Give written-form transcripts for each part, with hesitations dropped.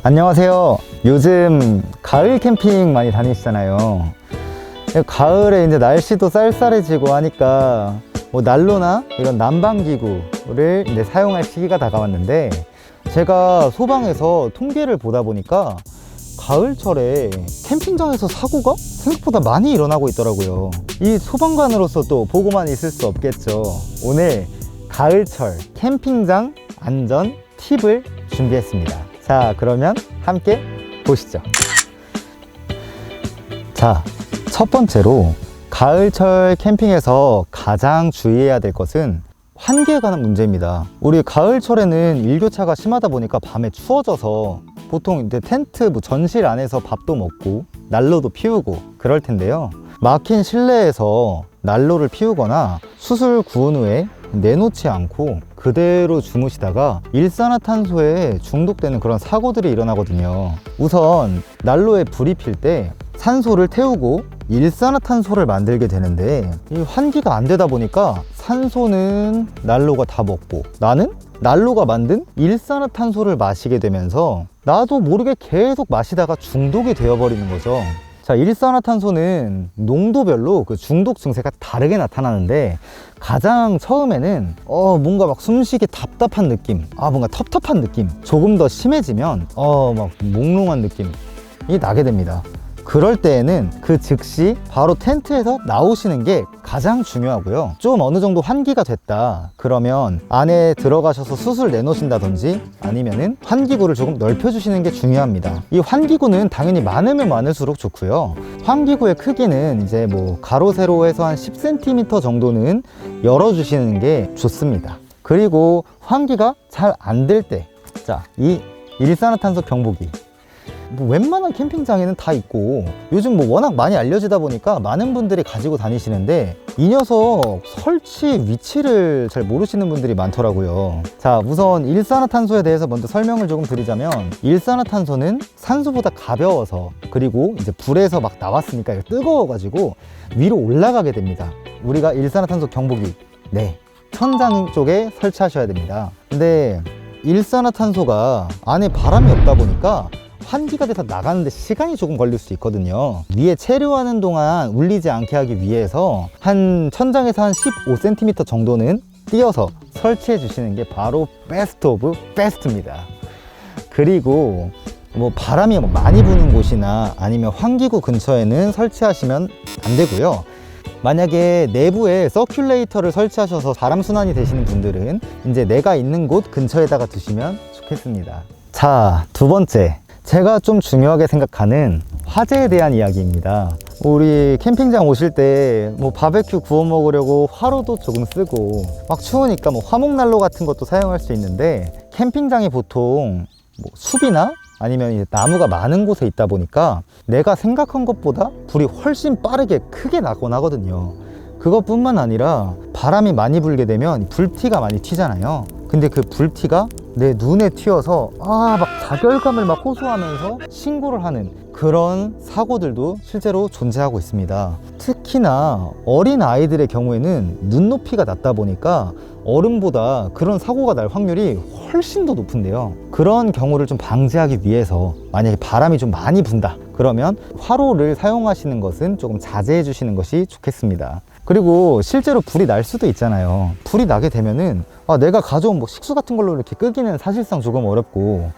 안녕하세요. 요즘 가을 캠핑 많이 다니시잖아요. 가을에 이제 날씨도 쌀쌀해지고 하니까 뭐 난로나 이런 난방기구를 이제 사용할 시기가 다가왔는데, 제가 소방에서 통계를 보다 보니까 가을철에 캠핑장에서 사고가 생각보다 많이 일어나고 있더라고요. 이 소방관으로서 또 보고만 있을 수 없겠죠. 오늘 가을철 캠핑장 안전 팁을 준비했습니다. 자, 그러면 함께 보시죠. 자, 첫 번째로 가을철 캠핑에서 가장 주의해야 될 것은 환기에 관한 문제입니다. 우리 가을철에는 일교차가 심하다 보니까 밤에 추워져서 보통 이제 텐트 전실 안에서 밥도 먹고 난로도 피우고 그럴 텐데요. 막힌 실내에서 난로를 피우거나 수술 구운 후에 내놓지 않고 그대로 주무시다가 일산화탄소에 중독되는 그런 사고들이 일어나거든요. 우선 난로에 불이 필 때 산소를 태우고 일산화탄소를 만들게 되는데, 이 환기가 안 되다 보니까 산소는 난로가 다 먹고 나는 난로가 만든 일산화탄소를 마시게 되면서 나도 모르게 계속 마시다가 중독이 되어버리는 거죠. 자, 일산화탄소는 농도별로 그 중독 증세가 다르게 나타나는데, 가장 처음에는 뭔가 막 숨쉬기 답답한 느낌, 뭔가 텁텁한 느낌, 조금 더 심해지면 막 몽롱한 느낌이 나게 됩니다. 그럴 때에는 그 즉시 바로 텐트에서 나오시는 게 가장 중요하고요. 좀 어느 정도 환기가 됐다 그러면 안에 들어가셔서 수술 내놓으신다든지 아니면은 환기구를 조금 넓혀주시는 게 중요합니다. 이 환기구는 당연히 많으면 많을수록 좋고요. 환기구의 크기는 이제 뭐 가로 세로에서 한 10cm 정도는 열어주시는 게 좋습니다. 그리고 환기가 잘 안 될 때, 자, 이 일산화탄소 경보기 뭐 웬만한 캠핑장에는 다 있고, 요즘 뭐 워낙 많이 알려지다 보니까 많은 분들이 가지고 다니시는데, 이 녀석 설치 위치를 잘 모르시는 분들이 많더라고요. 자, 우선 일산화탄소에 대해서 먼저 설명을 조금 드리자면, 일산화탄소는 산소보다 가벼워서, 그리고 이제 불에서 막 나왔으니까 뜨거워가지고 위로 올라가게 됩니다. 우리가 일산화탄소 경보기, 천장 쪽에 설치하셔야 됩니다. 근데 일산화탄소가 안에 바람이 없다 보니까 환기가 돼서 나가는데 시간이 조금 걸릴 수 있거든요. 위에 체류하는 동안 울리지 않게 하기 위해서 한 천장에서 한 15cm 정도는 띄어서 설치해 주시는 게 바로 베스트 오브 베스트입니다. 그리고 뭐 바람이 많이 부는 곳이나 아니면 환기구 근처에는 설치하시면 안 되고요. 만약에 내부에 서큘레이터를 설치하셔서 바람 순환이 되시는 분들은 이제 내가 있는 곳 근처에다가 두시면 좋겠습니다. 자, 두 번째, 제가 좀 중요하게 생각하는 화재에 대한 이야기입니다. 우리 캠핑장 오실 때 뭐 바베큐 구워 먹으려고 화로도 조금 쓰고, 막 추우니까 뭐 화목난로 같은 것도 사용할 수 있는데, 캠핑장이 보통 뭐 숲이나 아니면 이제 나무가 많은 곳에 있다 보니까 내가 생각한 것보다 불이 훨씬 빠르게 크게 나곤 하거든요. 그것뿐만 아니라 바람이 많이 불게 되면 불티가 많이 튀잖아요. 근데 그 불티가 내 눈에 튀어서 막 자결감을 막 호소하면서 신고를 하는 그런 사고들도 실제로 존재하고 있습니다. 특히나 어린 아이들의 경우에는 눈높이가 낮다 보니까 어른보다 그런 사고가 날 확률이 훨씬 더 높은데요. 그런 경우를 좀 방지하기 위해서 만약에 바람이 좀 많이 분다 그러면 화로를 사용하시는 것은 조금 자제해 주시는 것이 좋겠습니다. 그리고 실제로 불이 날 수도 있잖아요. 불이 나게 되면은 내가 가져온 뭐 식수 같은 걸로 이렇게 끄기는 사실상 조금 어렵고,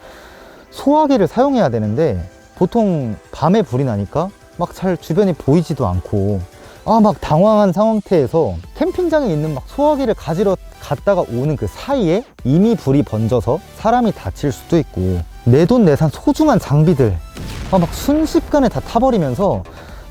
소화기를 사용해야 되는데 보통 밤에 불이 나니까 막 잘 주변이 보이지도 않고 막 당황한 상태에서 캠핑장에 있는 막 소화기를 가지러 갔다가 오는 그 사이에 이미 불이 번져서 사람이 다칠 수도 있고, 내돈내산 소중한 장비들 막 순식간에 다 타버리면서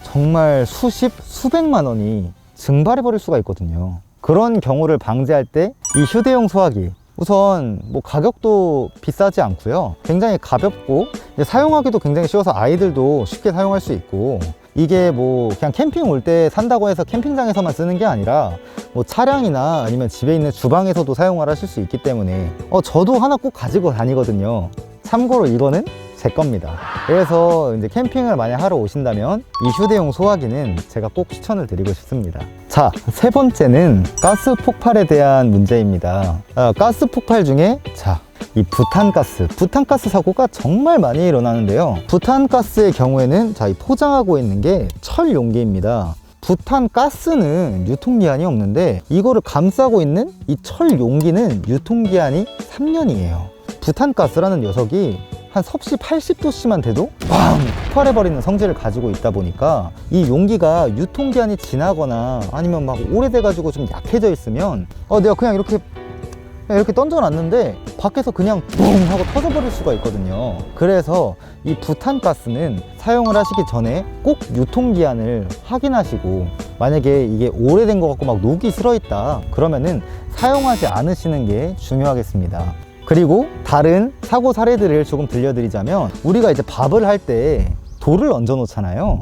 정말 수백만 원이 증발해 버릴 수가 있거든요. 그런 경우를 방지할 때 이 휴대용 소화기, 우선 뭐 가격도 비싸지 않고요. 굉장히 가볍고 사용하기도 굉장히 쉬워서 아이들도 쉽게 사용할 수 있고, 이게 뭐 그냥 캠핑 올 때 산다고 해서 캠핑장에서만 쓰는 게 아니라 뭐 차량이나 아니면 집에 있는 주방에서도 사용을 하실 수 있기 때문에 저도 하나 꼭 가지고 다니거든요. 참고로 이거는 제 겁니다. 그래서 이제 캠핑을 만약 하러 오신다면 이 휴대용 소화기는 제가 꼭 추천을 드리고 싶습니다. 자, 세 번째는 가스 폭발에 대한 문제입니다. 가스 폭발 중에 이 부탄가스 사고가 정말 많이 일어나는데요. 부탄가스의 경우에는 이 포장하고 있는 게 철 용기입니다. 부탄가스는 유통기한이 없는데 이거를 감싸고 있는 이 철 용기는 유통기한이 3년이에요. 부탄가스라는 녀석이 한 섭씨 80도씨만 돼도 빵! 폭발해버리는 성질을 가지고 있다 보니까 이 용기가 유통기한이 지나거나 아니면 막 오래돼가지고 좀 약해져 있으면 내가 그냥 이렇게 던져놨는데 밖에서 그냥 뿡 하고 터져버릴 수가 있거든요. 그래서 이 부탄가스는 사용을 하시기 전에 꼭 유통기한을 확인하시고, 만약에 이게 오래된 것 같고 막 녹이 슬어있다 그러면은 사용하지 않으시는 게 중요하겠습니다. 그리고 다른 사고 사례들을 조금 들려드리자면, 우리가 이제 밥을 할 때 돌을 얹어 놓잖아요.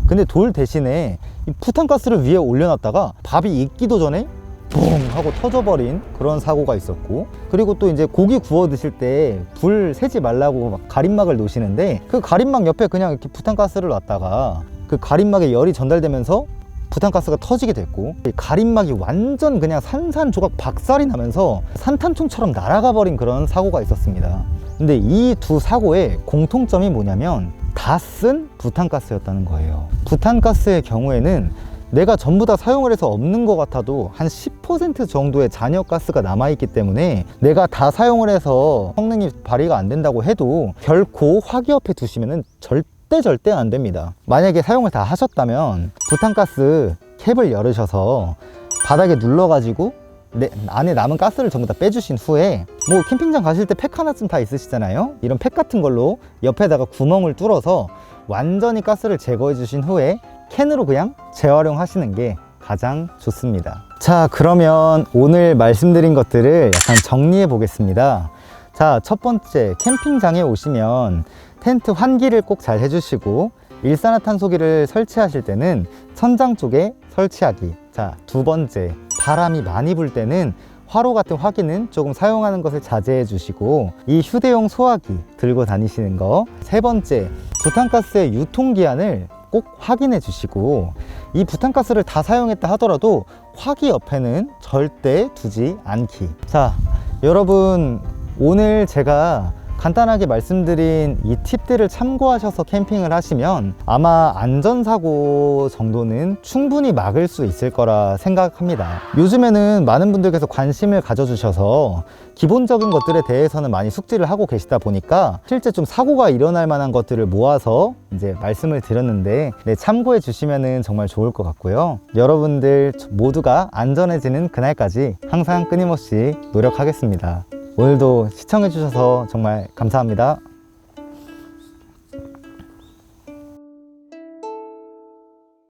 근데 돌 대신에 이 부탄가스를 위에 올려놨다가 밥이 익기도 전에 붕 하고 터져버린 그런 사고가 있었고, 그리고 또 이제 고기 구워 드실 때 불 새지 말라고 막 가림막을 놓으시는데 그 가림막 옆에 그냥 이렇게 부탄가스를 놨다가 그 가림막에 열이 전달되면서 부탄가스가 터지게 됐고, 가림막이 완전 그냥 산산조각 박살이 나면서 산탄총처럼 날아가 버린 그런 사고가 있었습니다. 근데 이 두 사고의 공통점이 뭐냐면 다 쓴 부탄가스였다는 거예요. 부탄가스의 경우에는 내가 전부 다 사용을 해서 없는 것 같아도 한 10% 정도의 잔여가스가 남아있기 때문에 내가 다 사용을 해서 성능이 발휘가 안 된다고 해도 결코 화기 옆에 두시면 절대 안 됩니다. 만약에 사용을 다 하셨다면 부탄가스 캡을 열으셔서 바닥에 눌러가지고 안에 남은 가스를 전부 다 빼주신 후에, 뭐 캠핑장 가실 때 팩 하나쯤 다 있으시잖아요. 이런 팩 같은 걸로 옆에다가 구멍을 뚫어서 완전히 가스를 제거해 주신 후에 캔으로 그냥 재활용하시는 게 가장 좋습니다. 자, 그러면 오늘 말씀드린 것들을 약간 정리해 보겠습니다. 자, 첫 번째, 캠핑장에 오시면 텐트 환기를 꼭 잘 해주시고, 일산화탄소기를 설치하실 때는 천장 쪽에 설치하기. 자, 두 번째, 바람이 많이 불 때는 화로 같은 화기는 조금 사용하는 것을 자제해 주시고, 이 휴대용 소화기 들고 다니시는 거. 세 번째, 부탄가스의 유통기한을 꼭 확인해 주시고, 이 부탄가스를 다 사용했다 하더라도 화기 옆에는 절대 두지 않기. 자, 여러분, 오늘 제가 간단하게 말씀드린 이 팁들을 참고하셔서 캠핑을 하시면 아마 안전사고 정도는 충분히 막을 수 있을 거라 생각합니다. 요즘에는 많은 분들께서 관심을 가져주셔서 기본적인 것들에 대해서는 많이 숙지를 하고 계시다 보니까 실제 좀 사고가 일어날 만한 것들을 모아서 이제 말씀을 드렸는데, 참고해 주시면 정말 좋을 것 같고요. 여러분들 모두가 안전해지는 그날까지 항상 끊임없이 노력하겠습니다. 오늘도 시청해 주셔서 정말 감사합니다.